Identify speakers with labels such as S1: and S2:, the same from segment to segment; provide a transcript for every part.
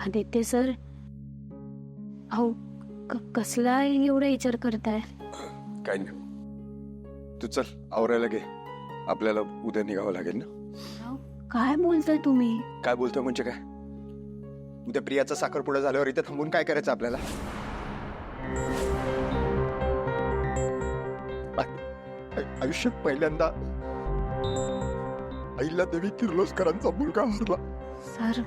S1: Aditya sir, अहो कसला एवढा विचार करताय?
S2: काय नाही, तू चल आवरायला घे, आपल्याला उद्या निघावं लागेल ना.
S1: अहो, काय बोलताय तुम्ही?
S2: काय बोलतोय म्हणजे काय? उद्या प्रियाचा साखरपुडा झाल्यावर इथे थांबून काय करायचं आपल्याला? आयुष्यात पहिल्यांदा आईला देवी किर्लोस्करांचा मुलगा हरला.
S1: सर,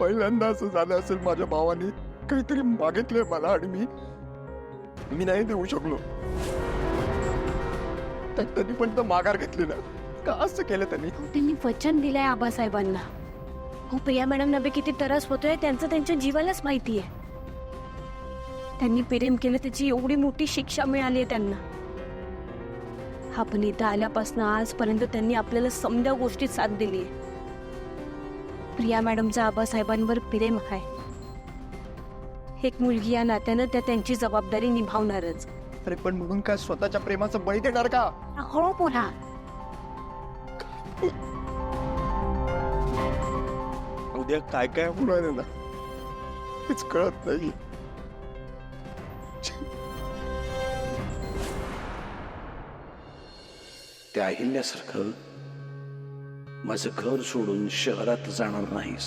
S2: पहिल्यांदा असं झालं असेल, माझ्या भावाने काहीतरी मागितलंय मला आणि मी नाही देऊ शकलो. त्यांनी पण तर माघार घेतली ना. का असं केलं
S1: त्यांनी वचन दिलंय आबासाहेबांना. हो, प्रिया मॅडम नबे किती त्रास होतोय त्यांचं त्यांच्या जीवालाच माहिती आहे. त्यांनी प्रेम केलं, त्याची एवढी मोठी शिक्षा मिळाली आहे त्यांना. आपण इथं आल्यापासून आजपर्यंत त्यांनी आपल्याला समद्या गोष्टीत साथ दिली आहे. प्रिया मॅडमचा आबासाहेबांवर प्रेम आहे. एक मुलगी या नात्यानं त्या त्यांची जबाबदारी निभावणारच.
S2: अरे पण म्हणून काय स्वतःच्या प्रेमाचं बळी देणार का?
S1: हो बोला.
S2: उद्या काय काय होणार आहे ना, हेच कळत नाही.
S3: त्या अहिल्यासारखं माझं घर सोडून शहरात जाणार नाहीस.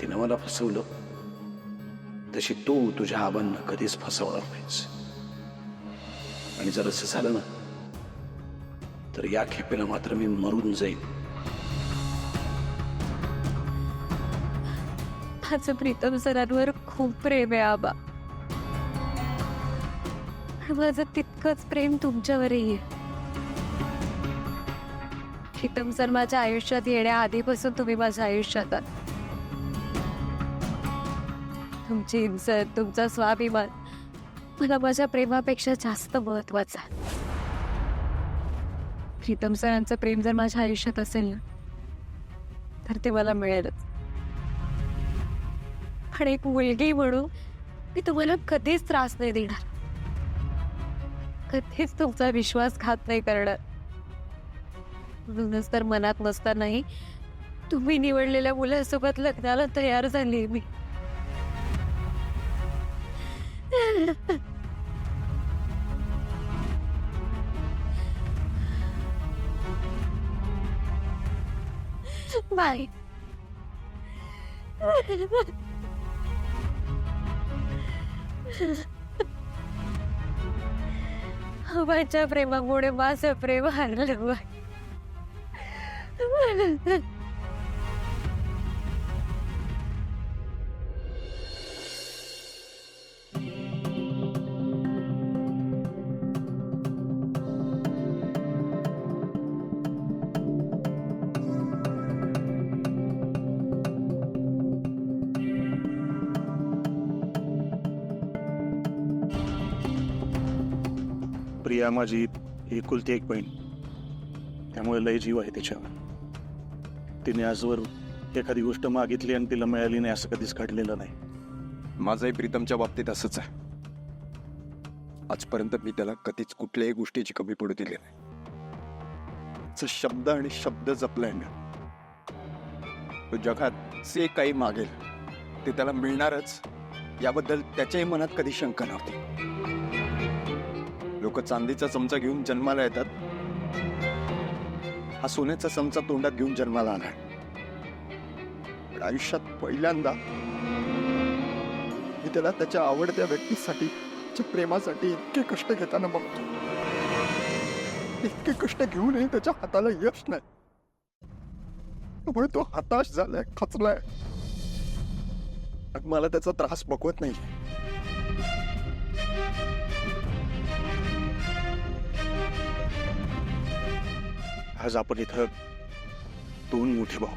S3: तिनं मला फसवलं, तशी तू तुझ्या आबांना कधीच फसवणार नाहीस. आणि जर असं झालं ना, तर या खेपेला मात्र मी मरून जाईन.
S1: माझं प्रीतम सरांवर खूप प्रेम आहे आबा. माझं तितकंच प्रेम तुमच्यावरही आहे. प्रीतम सर माझ्या आयुष्यात येण्याआधीपासून तुम्ही माझ्या आयुष्यात आहात. तुमची इज्जत, तुमचा स्वाभिमान मला माझ्या प्रेमापेक्षा जास्त महत्वाचा. प्रीतम सरांचं प्रेम जर माझ्या आयुष्यात असेल ना, तर ते मला मिळेलच. पण एक मुलगी म्हणून मी तुम्हाला कधीच त्रास नाही देणार, कधीच तुमचा विश्वासघात नाही करणार. म्हणूनच तर मनात नसतानाही तुम्ही निवडलेल्या मुलासोबत लग्नाला तयार झाली मी. बाय. माझ्या प्रेमामुळे माझं प्रेम हरलं.
S4: प्रिया माझी एकुलती एक बहीण, त्यामुळे लय जीव आहे तिच्यावर. तिने आजवर एखादी गोष्ट मागितली आणि तिला मिळाली नाही असं कधीच घडलेलं नाही.
S2: माझंही प्रीतमच्या बाबतीत असंच आहे. आजपर्यंत मी त्याला कधीच कुठल्याही गोष्टीची कमी पडू दिली नाही. शब्द आणि शब्द जपलाय ना, तो जगात जे काही मागेल ते त्याला मिळणारच, याबद्दल त्याच्याही मनात कधी शंका नव्हती. लोक चांदीचा चमचा घेऊन जन्माला येतात, हा सोन्याचा चमचा तोंडात घेऊन जन्माला आलाय. पण आयुष्यात पहिल्यांदा मी त्याला त्याच्या आवडत्या व्यक्तीसाठी, त्याच्या प्रेमासाठी इतके कष्ट घेताना बघतो. इतके कष्ट घेऊनही त्याच्या हाताला यश नाही, त्यामुळे तो हताश झालाय, खचलाय. मला त्याचा त्रास बघवत नाही.
S4: आज आपण इथं दोन मोठे भाऊ,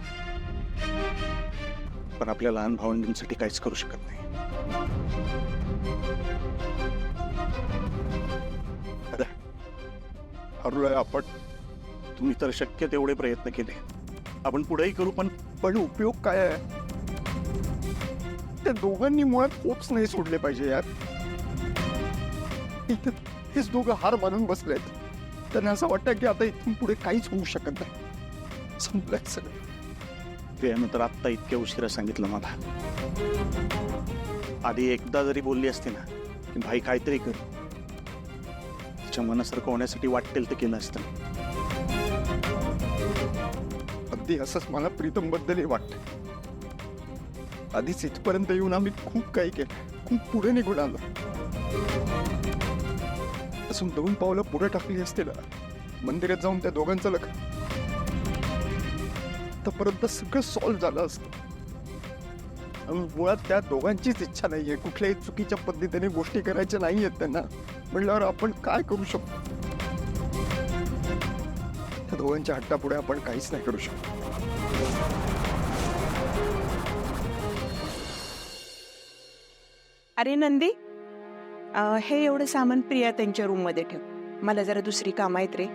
S4: पण आपल्या लहान भावंडांसाठी काहीच करू शकत नाही.
S2: हरलोय आपण.
S4: तुम्ही तर शक्य तेवढे प्रयत्न केले, आपण पुढेही करू,
S2: पण उपयोग काय आहे? त्या दोघांनी मुळात होप्स नाही सोडले पाहिजे यार. हेच दोघं हार मानून बसलेत. त्यांना असं वाटतं की आता इथून पुढे काहीच होऊ शकत नाही, संपलंय सगळं.
S4: प्रियानं तर आत्ता इतक्या उशिरा सांगितलं मला. आधी एकदा जरी बोलली असती ना की भाई काहीतरी कर, तिच्या मनासारखं होण्यासाठी वाटेल ते केलं असतं.
S2: अगदी असंच मला प्रीतम बद्दलही वाटतं. आधीच इथपर्यंत येऊन आम्ही खूप काही केलं, खूप पुढे निघून आलो. असून 2 पावलं पुढे टाकली असते ना, मंदिरात जाऊन त्या दोघांचं लग्न, आतापर्यंत सगळं सॉल्व्ह झालं असतं. आणि मुळात त्या दोघांचीच इच्छा नाहीये, कुठल्याही चुकीच्या पद्धतीने गोष्टी करायच्या नाहीयेत त्यांना. म्हटल्यावर आपण काय करू शकतो? त्या दोघांच्या हट्टापुढे आपण काहीच नाही करू शकतो.
S5: अरे नंदी, हे एवढं सामान प्रिया त्यांच्या रूम मध्ये ठेव. मला जरा दुसरी कामं आहेत रे.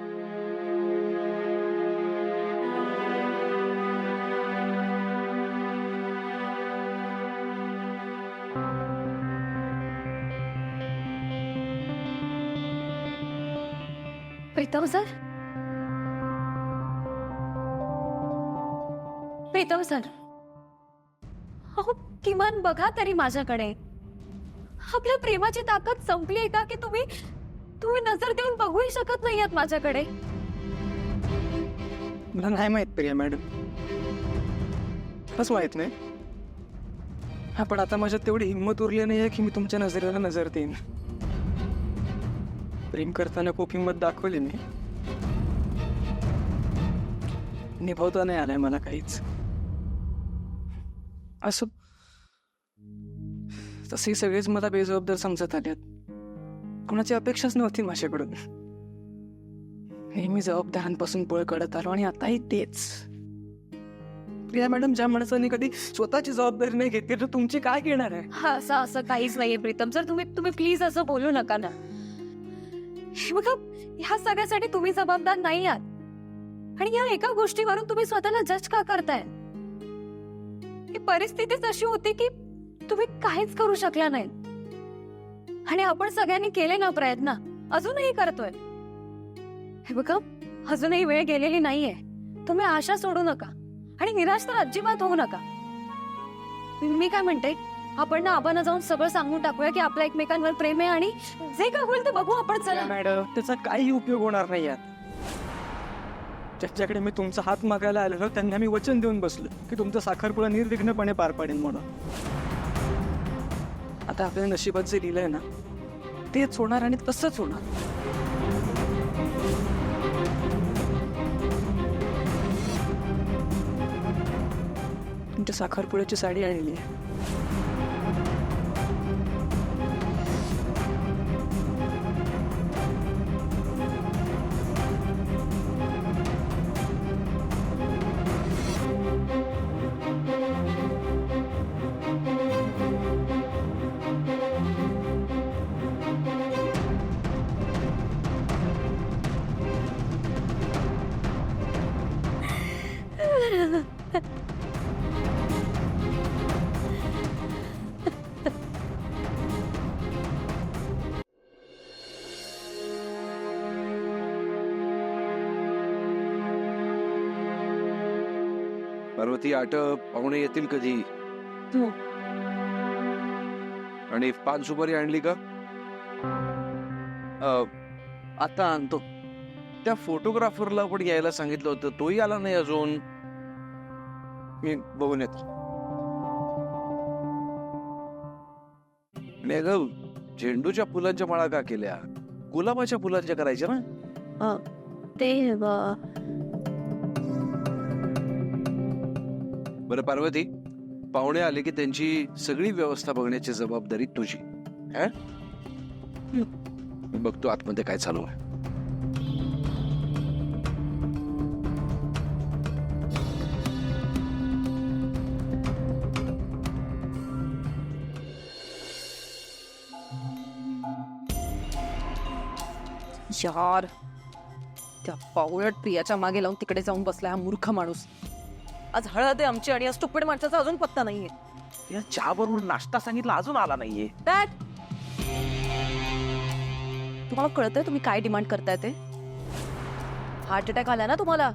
S1: प्रीतम सर, प्रीतम सर, अहो किमान बघा तरी माझ्याकडे. आपल्या प्रेमाची ताकद संपली आहे का की तुम्ही नजर देऊन बघूही शकत नाही आहात माझ्याकडे?
S6: मला नाही माहित प्रिया मॅडम, बस माहित नाही. हा पण आता माझ्यात तेवढी हिंमत उरली नाही आहे की मी तुमच्या नजरेला नजर देईन. प्रेम करताना खूप हिंमत दाखवली मी, निभावता नाही आलाय मला काहीच. असं तसे सगळेच मला बेजबाबदार समजत आल्यात. कोणाची अपेक्षाच नव्हती माझ्याकडून. नेहमी जबाबदारांपासून पळ काढत आलो आणि आताही तेच. प्रिया मॅडम, ज्या माणसाने कधी स्वतःची जबाबदारी नाही घेतली तर तुमची काय घेणार आहे?
S1: हा असं काहीच नाहीये प्रीतम सर. तुम्ही प्लीज असं बोलू नका ना. हे बघा, ह्या सगळ्यासाठी तुम्ही जबाबदार नाही आहात. आणि या एका गोष्टीवरून तुम्ही स्वतःला जज का करताय? ही परिस्थितीच अशी होती की तुम्ही काहीच करू शकला नाही. आणि आपण सगळ्यांनी केले ना प्रयत्न, अजूनही करतोय. हे बघा, अजूनही वेळ गेलेली नाहीये. तुम्ही आशा सोडू नका आणि निराश तर अजिबात होऊ नका. मी काय म्हणते, आपण ना आबांना जाऊन सगळं सांगून टाकूया की आपल्या एकमेकांवर प्रेम आहे आणि जे काय होईल ते बघू आपण. चला
S6: मॅडम, त्याचा काही उपयोग होणार नाही यात. ज्याच्याकडे मी तुमचा हात मागायला आलेलो त्यांना मी वचन देऊन बसलो की तुमचा साखरपुडा निर्विघ्नपणे पार पाडेन म्हणून. आता आपल्या नशिबात जे लिहिलंय ना तेच होणार आणि तसंच होणार. तुमच्या साखरपुड्याची साडी आणली आहे.
S3: पार्वती, आटप, पाहुणे येतील कधी? आणि पान सुपारी आणली का?
S6: आता आणतो.
S3: त्या फोटोग्राफरला पण यायला सांगितलं होतं, तोही आला नाही अजून.
S6: मी बघून येतो.
S3: आणि अगं, झेंडूच्या फुलांच्या माळा का केल्या? गुलाबाच्या फुलांच्या करायच्या ना.
S1: ते
S3: बरं पार्वती, पाहुणे आले की त्यांची सगळी व्यवस्था बघण्याची जबाबदारी तुझी. मी बघतो आतमध्ये काय चालू आहे.
S7: यार, त्या पावळट प्रियाच्या मागे लावून तिकडे जाऊन बसला हा मूर्ख माणूस. आज हळद आहे आमची आणि आज टुप्पड माणसाचा अजून पत्ता नाहीये.
S6: या चहा बरोबर नाश्ता सांगितला, अजून आला नाहीये.
S7: डॅड, तुम्हाला कळतंय तुम्ही काय डिमांड करताय ते? हार्ट अटॅक आला ना तुम्हाला?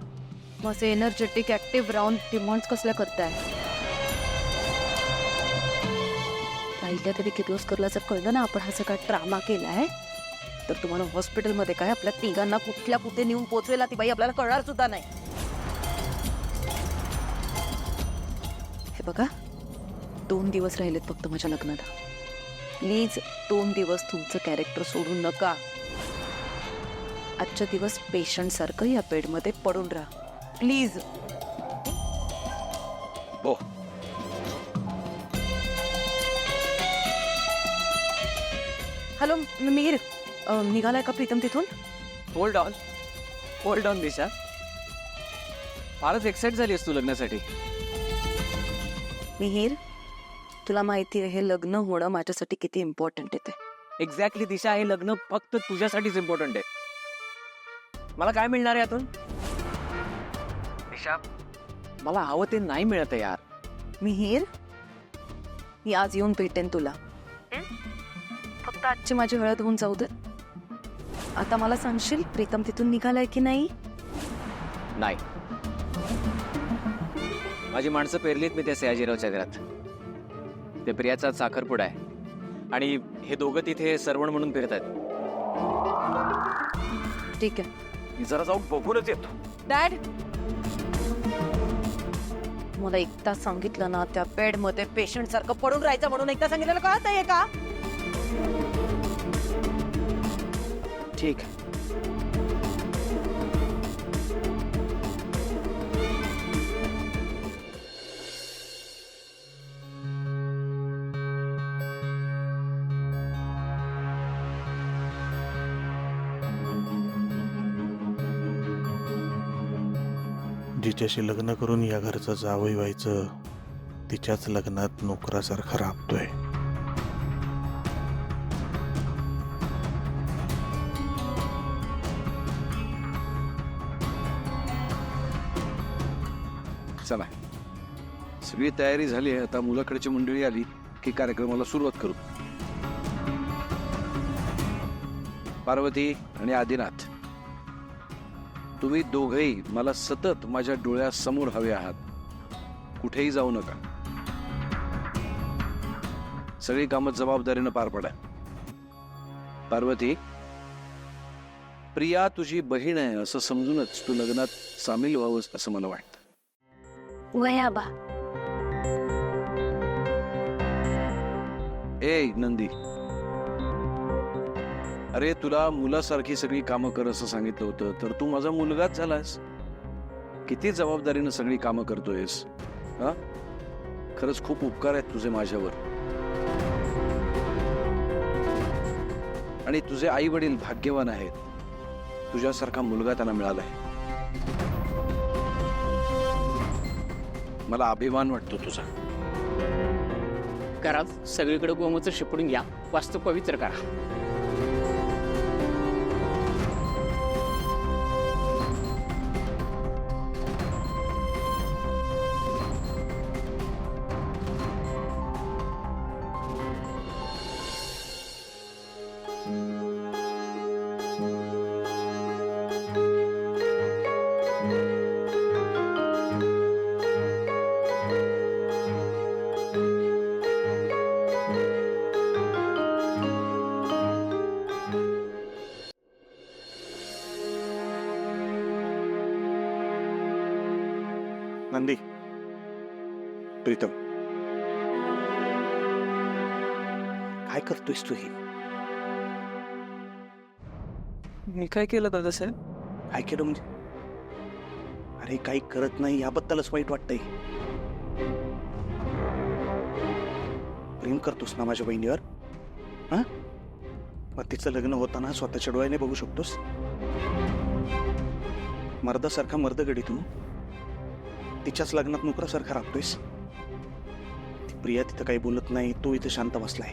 S7: मग असे एनर्जेटिक ऍक्टिव्ह राहून डिमांड्स कसल्या करताय? राहिल्या तरी किर्लोस्करला जर कळलं ना आपण हा सगळा ड्रामा केलाय तर तुम्हाला हॉस्पिटलमध्ये काय आपल्या तिघांना कुठल्या कुठे नेऊन पोचवेला ती बाई आपल्याला कळणार सुद्धा नाही. हे बघा, 2 दिवस राहिलेत फक्त माझ्या लग्नाला. प्लीज 2 दिवस तुमचं कॅरेक्टर सोडू नका. आजच्या दिवस पेशंट सारखं या बेडमध्ये पडून राहा प्लीज.
S3: हो.
S7: हॅलो मिहीर, निघालाय का प्रीतम तिथून?
S8: होल्ड ऑन दिशा, फारच एक्साइट झाली तू लग्नासाठी.
S7: मिहीर, तुला माहिती आहे हे लग्न होणं माझ्यासाठी किती इम्पॉर्टंट आहे ते.
S8: एक्झॅक्टली दिशा, हे लग्न फक्त तुझ्यासाठीच इम्पॉर्टंट आहे. मला काय मिळणार आहे यातून? दिशा, मला हवं ते नाही मिळत आहे यार.
S7: मिहीर, मी आज येऊन भेटेन तुला. फक्त आजची माझी हळद होऊन जाऊ दे. आता मला सांगशील प्रीतम तिथून निघालाय की नाही?
S8: नाही, माझी माणसं पेरलीत मी त्या सयाजीरावच्या घरात. ते प्रियाचा साखरपुडा आहे आणि हे दोघं तिथे सरवण म्हणून फिरत आहेत.
S7: ठीक आहे.
S3: मी जरा जाऊन बघूनच येतो.
S7: डॅड, मला एकदा सांगितलं ना त्या बेड मध्ये पेशंट सारखं पडून राहायचं म्हणून एकदा सांगितलं कळत नाहीये का?
S3: ठीक आहे.
S4: जिच्याशी लग्न करून या घरचं जावई व्हायचं तिच्याच लग्नात नोकरासारखा राबतोय.
S3: चला, सगळी तयारी झाली आहे. आता मुलाकडची मंडळी आली की कार्यक्रमाला सुरुवात करू. पार्वती आणि आदिनाथ, तुम्ही दोघेही मला सतत माझ्या डोळ्यासमोर हवे आहात. कुठेही जाऊ नका. सगळी कामं जबाबदारीनं पार पडा. पार्वती, प्रिया तुझी बहीण आहे असं समजूनच तू लग्नात सामील व्हावंस असं मला वाटतं.
S1: वयाबा,
S3: ए नंदी, अरे तुला मुलासारखी सगळी कामं कर असं सांगितलं होतं तर तू माझा मुलगाच झालास. किती जबाबदारीनं सगळी कामं करतोयस. हा, खरंच खूप उपकार आहेत तुझे माझ्यावर. आणि तुझे आई वडील भाग्यवान आहेत. तुझ्यासारखा मुलगा त्यांना मिळालाय. मला अभिमान वाटतो तुझा.
S9: करा, सगळीकडे गोमूत्र शिपडून घ्या, वास्तू पवित्र करा.
S4: नंदी, प्रीतम, काय करतोयस तू? हे
S8: मी काय केलं दादा साहेब?
S4: काय केलं म्हणजे? अरे काही करत नाही याबद्दलच वाईट वाटतंय. प्रेम करतोस ना माझ्या बहिणीवर? हा, मग तिचं लग्न होताना स्वतःच्या डोळ्याने बघू शकतोस. मर्दासारखा मर्द गडी तू तिच्याच लग्नात नोकरासारखा राबतोयस. ती प्रिया तिथं काही बोलत नाही, तो इथं शांत बसलाय.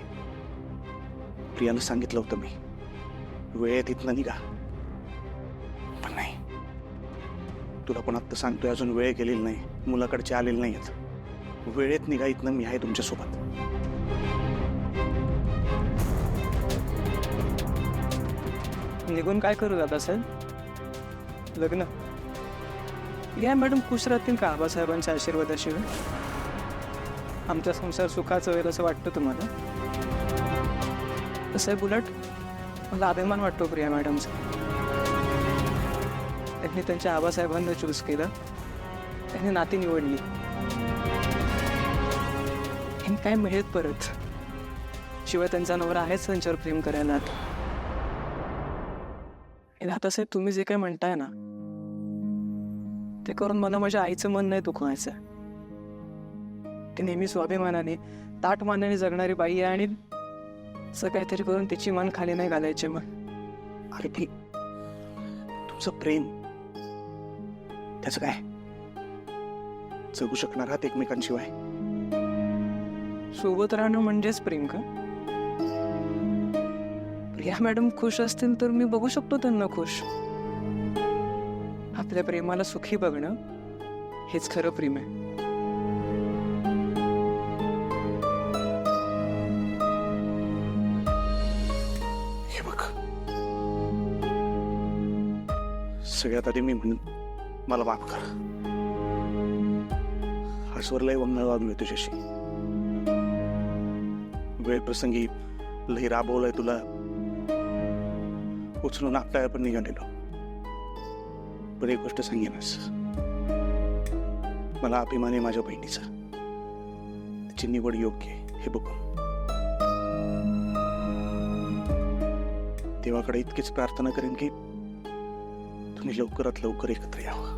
S4: प्रियानं सांगितलं होतं मी वेळेत इथनं निघा, पण नाही. तुला पण आत्ता सांगतोय अजून वेळ गेलेली नाही, मुलाकडचे आलेले नाहीत. वेळेत निघा इथनं, मी आहे तुमच्यासोबत.
S8: निघून काय करू दादा साहेब? लग्न
S6: प्रिया मॅडम खुश राहतील का आबासाहेबांच्या आशीर्वादाशिवाय? आमचा संसार सुखाचा होईल असं वाटतं तुम्हाला? तसं आहे उलट मला अभिमान वाटतो प्रिया मॅडमचा. त्यांनी त्यांच्या आबासाहेबांना चूज केलं, त्यांनी नाती निवडली. हे काय मिळेल परत? शिवाय त्यांचा नवरा आहेच त्यांच्यावर प्रेम करायला. आता साहेब तुम्ही जे काय म्हणताय ना ते करून मला माझ्या आईचं मन नाही दुखवायचं. ती नेहमी स्वाभिमानाने ताट मानाने जगणारी बाई आहे आणि असं काहीतरी करून तिची मन खाली नाही घालायचे. मग
S4: अरे पण तुमचं प्रेम त्याचं काय? जगू शकणार आहात एकमेकांशिवाय?
S6: सोबत राहणं म्हणजेच प्रेम का? प्रिया मॅडम खुश असतील तर मी बघू शकतो त्यांना खुश. आपल्या प्रेमाला सुखी बघणं हेच खरं प्रेम आहे.
S4: हे बघ, सगळ्यात आधी मी म्हणून मला माफ कर. आजवर लय वंगळ वागलोय तुझ्याशी. वेळ प्रसंगी लई राबवलंय तुला, उचलून आपल्या पण निघालेलो. पण एक गोष्ट सांगेनच, मला अभिमान आहे माझ्या बहिणीचा. तिची निवड योग्य आहे हे बघून देवाकडे इतकीच प्रार्थना करेन की तुम्ही लवकरात लवकर एकत्र यावं.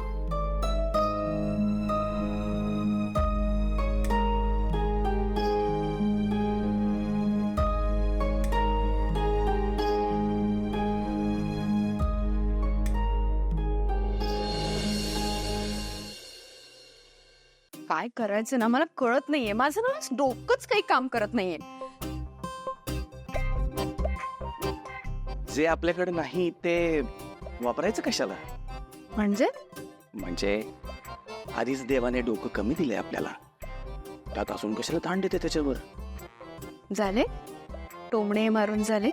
S7: काय करायचं ना मला कळत नाहीये. माझं ना डोकंच काही काम करत नाहीये.
S4: जे आपल्याकडे नाही ते वापरायचं कशाला? म्हणजे आधीच देवाने डोकं कमी दिलंय आपल्याला, त्यात असून कशाला ताण देते त्याच्यावर?
S7: झाले टोमणे मारून झाले.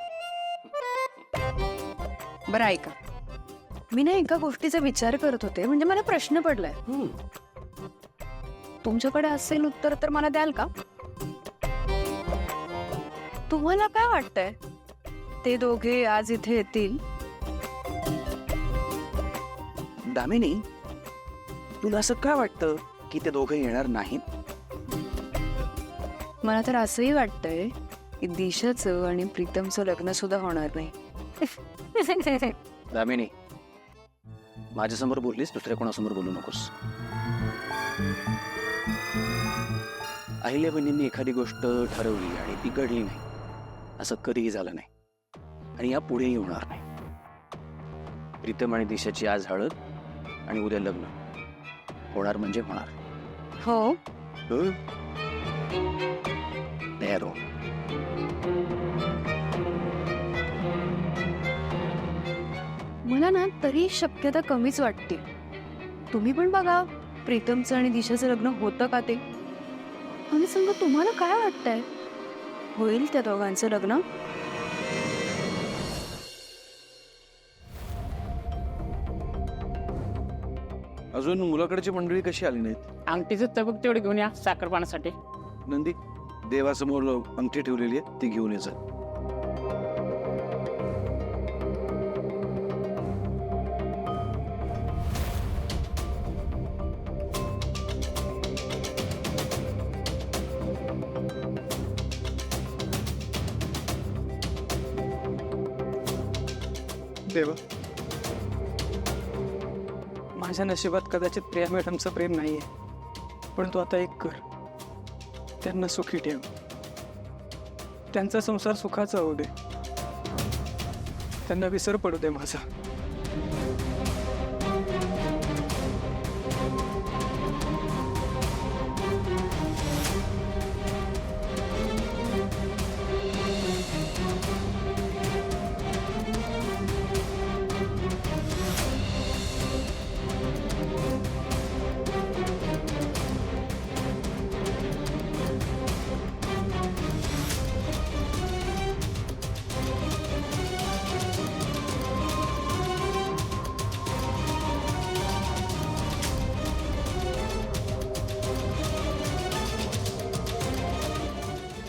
S7: बरं ऐका, मी ना एका गोष्टीचा विचार करत होते. म्हणजे मला प्रश्न पडलाय. तुमच्याकडे असेल उत्तर तर मला द्याल का? तुम्हाला काय वाटतंय ते दोघे आज इथे येतील?
S4: दामिनी, तुला असं काय वाटतं की ते दोघं येणार नाहीत?
S7: मला तर असंही वाटतंय की दिशाचं आणि प्रीतमचं लग्न सुद्धा होणार नाही.
S3: दामिनी, माझ्यासमोर बोललीस, दुसऱ्या कोणासमोर बोलू नकोस. अहिल्याबहिणींनी एखादी गोष्ट ठरवली आणि ती घडली नाही असं कधीही झालं नाही आणि या पुढेही होणार नाही. प्रीतम आणि दिशाची आज हळद आणि उद्या लग्न होणार म्हणजे होणार.
S7: हो,
S3: तयार हो.
S7: मला ना तरी शक्यता कमीच वाटते. तुम्ही पण बघा प्रीतमचं आणि दिशाचं लग्न होतं का ते. आणि सांगा तुम्हाला काय वाटतंय, होईल त्या दोघांचं लग्न?
S3: अजून मुलाकडची मंडळी कशी आली नाहीत?
S9: अंगठीचं तबक तेवढे घेऊन या साखरपाण्यासाठी.
S3: नंदी, देवासमोर अंगठी ठेवलेली आहे ती घेऊन यायचं.
S6: देवा, माझ्या नशिबात कदाचित प्रिया मॅडमचं प्रेम नाहीये, पण तू आता एक कर, त्यांना सुखी ठेव. त्यांचा संसार सुखाचा होऊ दे. त्यांना विसर पडू दे माझा.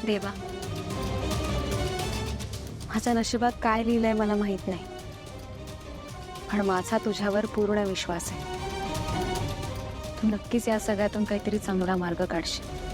S1: देवा, माझ्या नशिबात काय लिहिलंय मला माहित नाही, पण माझा तुझ्यावर पूर्ण विश्वास आहे. तू नक्कीच या सगळ्यातून काहीतरी चांगला मार्ग काढशील.